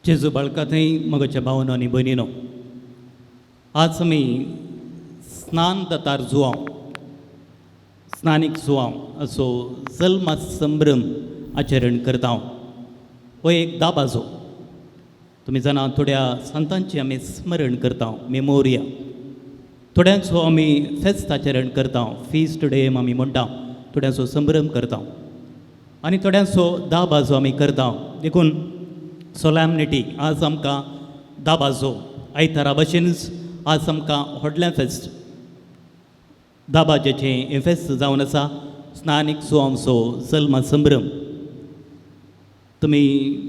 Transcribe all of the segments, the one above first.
जेजू बाळकाथंय मगच्या भावनो आनी भयणीनो, आज आमी स्नान दातार जुवांव स्नानीक जुवांव असो जल्म संभ्रम आचरण करता. हो एक दाबाजो. तुमी जाणा थोड्या संतांची आमी स्मरण करता, मेमोरिया. थोड्यांचो आमी फेस्त आचरण करता, फिस्ट डे आमी म्हणटा. थोड्यांचो संभ्रम करता आनी थोड्यांचो दाबाजो आमी करता. देखून सोलॅमनिटी आज आमकां दाबाजो आयतारा भशेनच आज आमकां व्हडलें फेस्त दाबाजेचें हें फेस्त जावन आसा, स्नानीक जुवांवचो जल्म संभ्रम. तुमी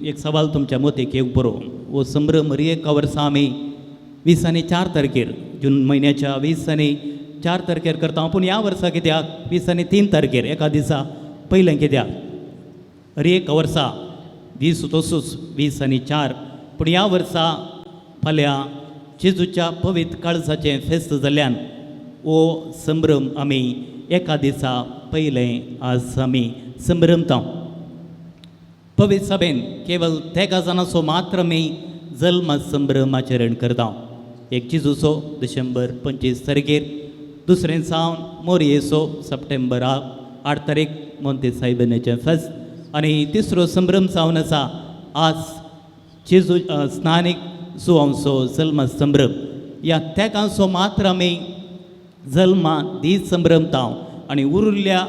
एक सवाल तुमच्या मतीक येवंक बरो. हो संभ्रम एका वर्सा आमी 20 आनी 4 तारखेर जून म्हयन्याच्या 20 आनी 4 तारखेर करता. पूण ह्या वर्सा कित्याक 20 आनी 3 तारखेर एका दिसा पयलें कित्याक एका वर्सा दीस तसोच 20 आनी 4, पूण ह्या वर्सा फाल्यां जेजूच्या पवित्र काळजाचें फेस्त जाल्ल्यान हो संभ्रम आमी एका दिसा पयलें आज आमी संभ्रमता. पवित्र सभेन केवळ तेगा जाणांचो मात्र आमी जल्म संभ्रम आचरण करता. एक जेजूचो डिसेंबर 25 तारखेर, दुसरें जावन मोरयेचो सप्टेंबर 8 तारीख मोंते सायबीणेचें फेस्त, आनी तिसरो संभ्रम जावन आसा आज जेजू स्नानीक जुवांवचो जल्म संभ्रम. ह्या तेगांचो मात्र आमी जल्मा दीस संभ्रमता आनी उरिल्ल्या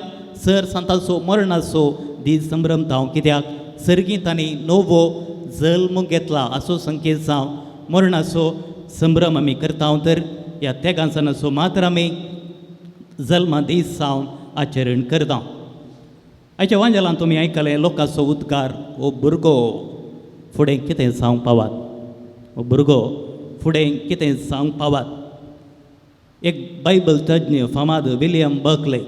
सर संतांचो मरणाचो दीस संभ्रमता. कित्याक सर्गीत आनी नवो जल्म घेतला असो संकेत जावन मरणाचो संभ्रम आमी करता. तर ह्या तेगांचो मात्र आमी जल्मा दीस जावन आचरण करता. आयच्या वांजेलान तुमी आयकलें लोकांचो उद्गार, हो भुरगो फुडें कितें जावंक पावात, हो भुरगो फुडें कितें जावंक पावात. एक बायबल तज्ञ फामाद विलियम बर्कले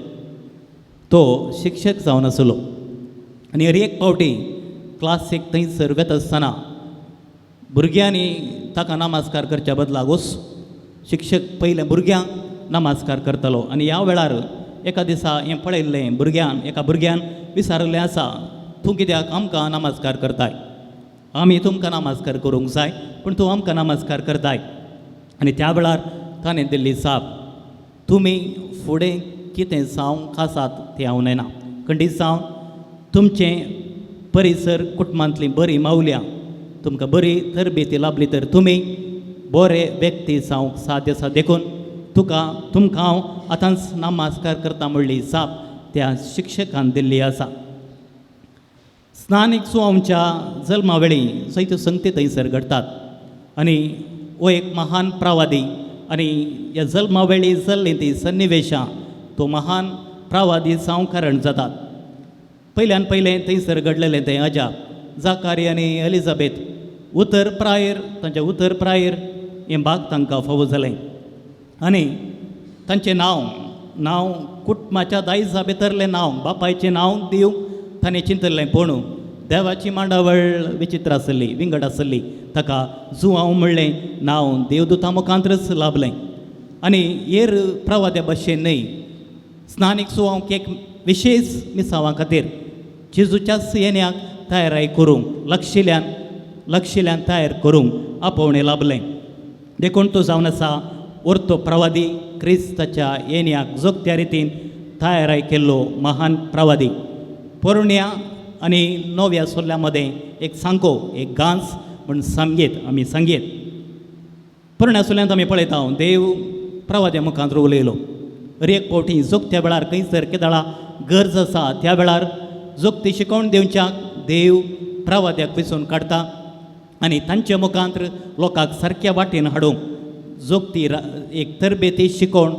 तो शिक्षक जावन आसलो आनी एक फावटी क्लासीक थंयसर वता आसतना भुरग्यांनी ताका नमस्कार करच्या बदलाक शिक्षक पयलें भुरग्यांक नमस्कार करतालो. आनी ह्या वेळार एका दिसा हें पळयल्लें एका भुरग्यान विचारलें आसा, तूं कित्याक आमकां नमस्कार करताय? आमी तुमकां नमस्कार करूंक जाय पूण तूं आमकां नमस्कार करताय. आनी त्या वेळार ताणें दिल्ली जाप, तुमी फुडें कितें जावंक आसात तें हांव न्हयना, खंडीत जावन तुमचें परिसर कुटुंबांतलीं बरीं मावल्यां, तुमकां बरी तरबेती लाभली तर तुमी बरे व्यक्ती जावंक साध्य आसा. देखून तुमकां हांव आतांच नमस्कार करता म्हणली जाप त्या शिक्षकान दिल्ली आसा. स्नानीक जुवांवच्या जल्मा वेळी सैत संगती थंयसर घडटात आनी हो एक महान प्रवादी आनी ह्या जल्मा वेळी जाल्लीं तीं सन्निवेशां तो महान प्रवादी जावंक कारण जातात. पयल्यान पयलें थंयसर घडलेलें तें अजाप, जाकारी आनी एलिझाबेथ तांच्या उतर प्रायर हें भाग तांकां फावो जालें आनी तांचें नांव कुटुंबाच्या दायजा भितरलें नांव, बापायचें नांव दिवंक ताणें चिंतलें. पूण देवाची मांडावळ विचित्र आसली, विंगड आसली. ताका जुवांव म्हणलें नांव देवदुता मुखांतरच लाभलें. आनी हेर प्रवाद्या भशेन न्हय, स्नानीक जुवांवक एक विशेश मिसावा खातीर जेजूच्याच येण्याक तयाराय करूंक लक्षिल्ल्यान तयार करूंक आपोवणें लाभलें. देखून तो जावन आसा उरतो प्रवादी, क्रिस्ताच्या येण्याक जोगत्या रितीन तयाराय केल्लो महान प्रवादी. पोरण्या आनी नव्या सोल्ल्या मदें एक सांको, एक गांस म्हण आमी सांगयेत. पोरण्या सोल्ल्यांत आमी पळयता देव प्रवाद्या मुखांत उलयलो. एक फावटी जोगत्या वेळार खंयसर केदाळा गरज आसा त्या वेळार जोगती शिकोवन दिवच्याक देव प्रवाद्याक वेंचून काडटा आनी तांच्या मुखांत्र लोकांक सारक्या वाटेन हाडूंक जोगती एक तरबेती शिकोवन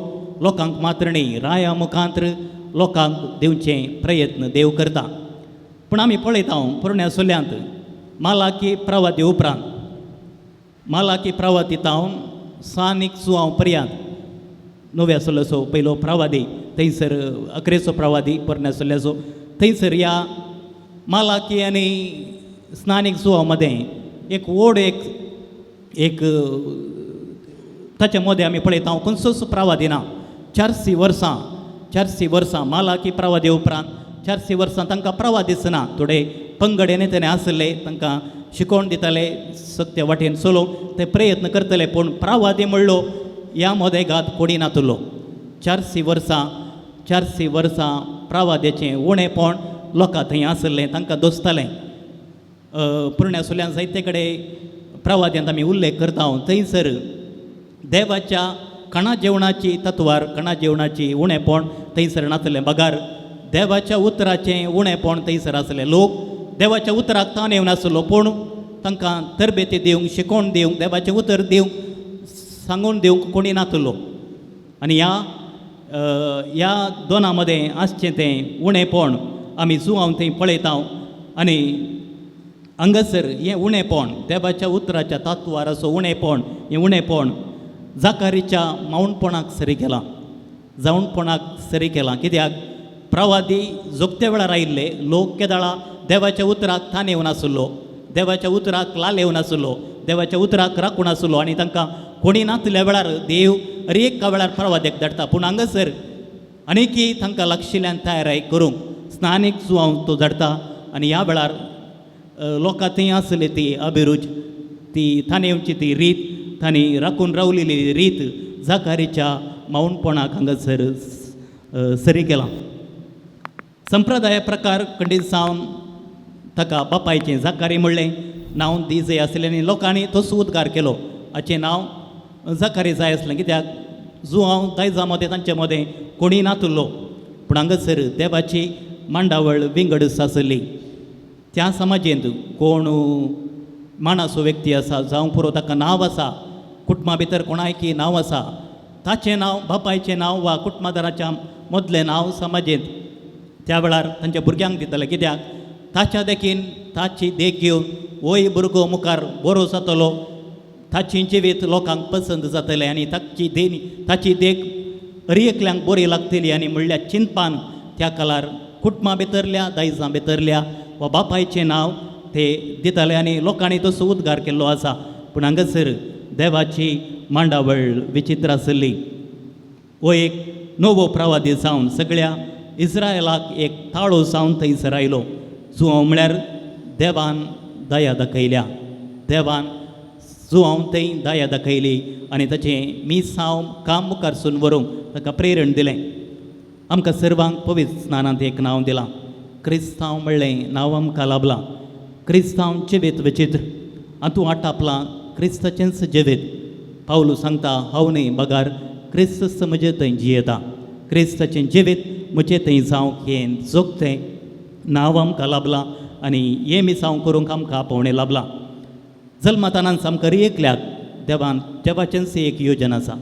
लोकांक मात्र न्ही, राया मुखांत्र लोकांक दिवचें प्रयत्न देव करता. पूण आमी पळयता पोरण्या सोल्ल्यांत मालाकी प्रवादी उपरांत मालाकी प्रवादी तावन स्नानीक जुवांव पर्यंत नव्या सोल्ल्याचो पयलो प्रवादी, थंयसर 11वेचो प्रवादी पोरण्या सोल्ल्याचो. थंयसर ह्या मालाकी आनी स्नानीक जुवांव मदें एक व्हड एक ताचे मदें आमी पळयता खंयचोच प्रवादी ना. 400 वर्सां मालाकी प्रवादी उपरांत 400 वर्सां तांकां प्रवाद दिसना. थोडे पंगड नेते आसले, तांकां शिकोवन दिताले सत्य वाटेन चलोवंक ते प्रयत्न करतले पूण प्रवादी म्हणलो ह्या मोदेगात कोणी नातलो 400 वर्सां प्रवाद्याचें उणेपण लोकां थंय आसलें तांकां दोसतालें पुर्ण्यासुल्यान जायते कडेन प्रवाद्यांत आमी उल्लेख करता थंयसर देवाच्या कणा जेवणाची तत्वार कणा जेवणाची उणेपण थंयसर नासलें बगार देवाच्या उतराचें उणेपण थंयसर आसलें लोक देवाच्या उतराक ताण येवं नासलो पूण तांकां तरबेती दिवंक शिकोवन दिवंक देवाचें उतर दिवंक सांगून दिवंक कोणी नासलो आनी ह्या दोनां मदें आसचें तें उणेपण आमी जुवांव थंय पळयता आनी हांगासर हें उणेपण देवाच्या उतराच्या तत्वार असो उणेपण हें उणेपण जाकारीच्या मावणपणाक सरी केलां जावणपणाक सरी केलां कित्याक प्रवादी जोगत्या वेळार आयिल्ले लोक केदाळा देवाच्या उतराक ताण येवं नासलो देवाच्या उतराक लाल येवं नासलो देवाच्या उतराक राखूं नासलो आनी तांकां कोणी नासल्या वेळार देव एका वेळार प्रवाद्याक धाडटा पूण हांगासर आनीकय तांकां लागशिल्ल्यान तयाराय करूंक स्नानीक जुवांव तो धाडटा आनी ह्या वेळार लोकां थंय आसली ती अभिरुच ती ताणेवची ती रीत तांणी राखून रावलेली रीत जाकारीच्या मावणपणाक हांगासर सरी केलां संप्रदाय प्रकार कडेन सावन ताका बापायचें जाकारी म्हणलें नांव दी जाय आसलें आनी लोकांनी तसो उद्गार केलो हाचें नांव जाकारी जाय आसलें कित्याक जुवांव दायजा मदें तांचे मदें कोणी नासलो पूण हांगासर देवाची मांडावळ विंगड आसली त्या समाजेंत कोण माणसो व्यक्ती आसा जावं पुरो ताका नांव आसा कुटुंबा भितर कोणायकी नांव आसा ताचें नांव बापायचें नांव वा कुटुंबादाराच्या मदलें नांव समाजेंत त्या वेळार तांच्या भुरग्यांक दितले कित्याक ताच्या देखीन ताची देख घेवन वय भुरगो मुखार बरो जातलो ताची जिवीत लोकांक पसंत जातलें आनी ताची देख एकल्यांक बरी लागतली आनी म्हणल्यार चिंतपान त्या काळार कुटुंबा भितरल्या दायजां भितरल्या वा बापायचें नांव ते दिताले आनी लोकांनी तसो उद्गार केल्लो आसा पूण हांगासर देवाची मांडावळ विचित्र आसली हो एक नवो प्रवादी जावन सगळ्या इस्रायलाक एक ताळो जावन थंयसर आयलो जुवांव म्हळ्यार देवान दया दाखयल्या देवान जुवांव थंय दया दाखयली आनी ताचें मिसांव काम मुखार सून व्हरूंक ताका प्रेरण दिलें आमकां सर्वांक पवित्र स्नानांत एक नांव दिलां क्रिस्तांव म्हणलें नांव आमकां लाभलां क्रिस्तांव जिवीत विचित्र हातूं आटापलां क्रिस्ताचेंच जिवीत पावलू सांगता हांव न्ही बगार क्रिस्त म्हजे थंय जियेता क्रिस्ताचें जिवीत म्हजें थंय जावंक हें जोगतें नांव आमकां लाभलां आनी हें मिसांव करूंक आमकां आपोवणें लाभलां जल्मातानाच आमकां एकल्याक देवाचेंच एक योजन आसा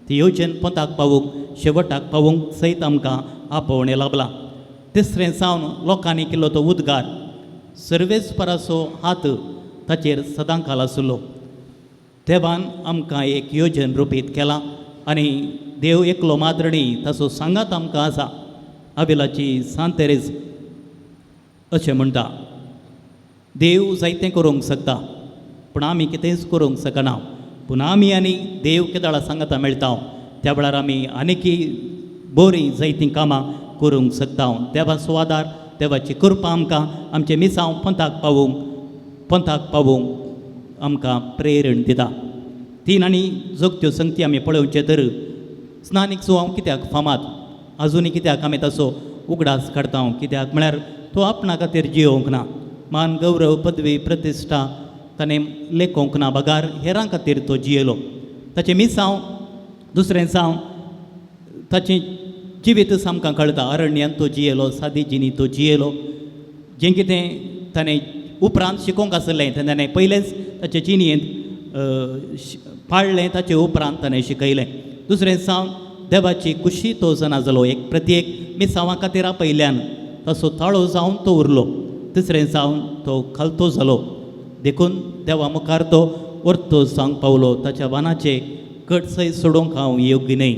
ती योजन पंताक पावूंक शेवटाक पावूंक सयत आमकां आपोवणें लाभलां तिसरें सावन लोकांनी केल्लो तो उद्गार सर्वेस्पराचो हात ताचेर सदांकाल आसलो देवान आमकां एक योजन रुपीत केलां आनी देव एकलो माद्रणी ताचो सांगात आमकां आसा अबिलाची सांत तेरेज अशें म्हणटा देव जायतें करूंक शकता पूण आमी कितेंच करूंक शकना पूण आमी आनी देव केदाळा सांगाता मेळटा त्या वेळार आमी आनीकय बरीं जायतीं कामां करूंक शकता देवाचो आदार देवाची कृपा आमकां आमचे मिसांव पंथाक पावूंक आमकां प्रेरण दिता तीन आनी जोगत्यो संगती आमी पळोवचे तर स्नानीक जुवांव कित्याक फामाद आजुनी कित्याक आमी ताचो उगडास काडटा कित्याक म्हळ्यार तो आपणा खातीर जियोंक ना मान गौरव पदवी प्रतिश्ठा ताणें लेखोंक ना बगार हेरां खातीर तो जियेलो ताचें मिसांव दुसरें जावं ताचें जिवीत आमकां कळटा अरण्यांत तो जियेलो सादी जिणी तो जियेलो जें कितें ताणें उपरांत शिकोवंक आसलें तें ताणें पयलेंच ताचे जिणयेंत पाळलें ताचे उपरांत ताणें शिकयलें दुसरें जावन देवाची कुशी तो जना जालो एक प्रत्येक मिसांवा खातीर आपयल्यान तसो ताळो जावन तो उरलो तिसरें जावन तो खालतो जालो देखून देवा मुखार तो व्हरतो जावंक पावलो ताच्या वानाचे कटसय सोडूंक हांव योग्य न्हय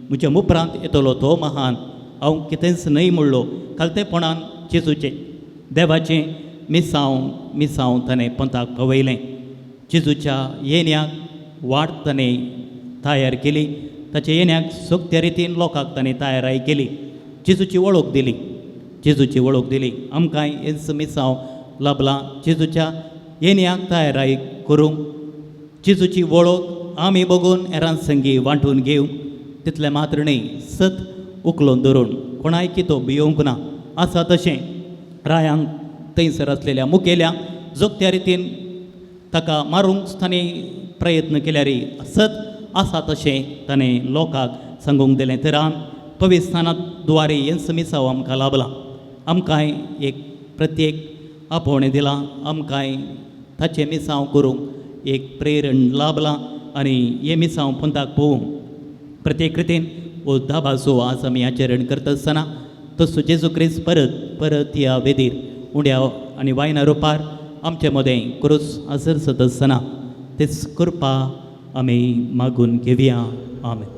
म्हज्या उपरांत येतलो तो महान हांव कितेंच न्हय म्हणलो खालतेपणान जेजूचें देवाचें मिसांव ताणें पंथाक पावयलें जेजूच्या येण्याक वाट ताणें तयार केली ताच्या येण्याक सोगत्या रितीन लोकांक ताणें तयाराय केली जेजूची वळख दिली आमकांय हेच मिसांव लाभलां जेजूच्या येण्याक तयाराय करूंक जेजूची वळख आमी बघून हेरांक संगी वांटून घेवंक तितले मात्र न्ही सत उखलून धरून कोणाय कितो भियोंक ना आसा तशें रायांक थंयसर आसलेल्या मुखेल्यांक जोगत्या रितीन ताका मारूंक ताणें प्रयत्न केल्यारय सत आसा तशें ताणें लोकांक सांगूंक दिलें तर पवित्रांत द्वारे हें समिसांव आमकां लाभलां आमकांय एक प्रत्येक आपोवणें दिलां आमकांय ताचें मिसांव करूंक एक प्रेरण लाभलां आनी हें मिसांव पंथाक पोवूंक प्रत्येक रितीन हो धाबासो आज आमी आचरण करता आसतना तसो जेजू क्रिस्त परत ह्या वेदीर उंड्या आनी वायना रुपार आमचे मदें क्रूस आसरसत आसतना तेच कृपा आमी मागून घेवया आमेन.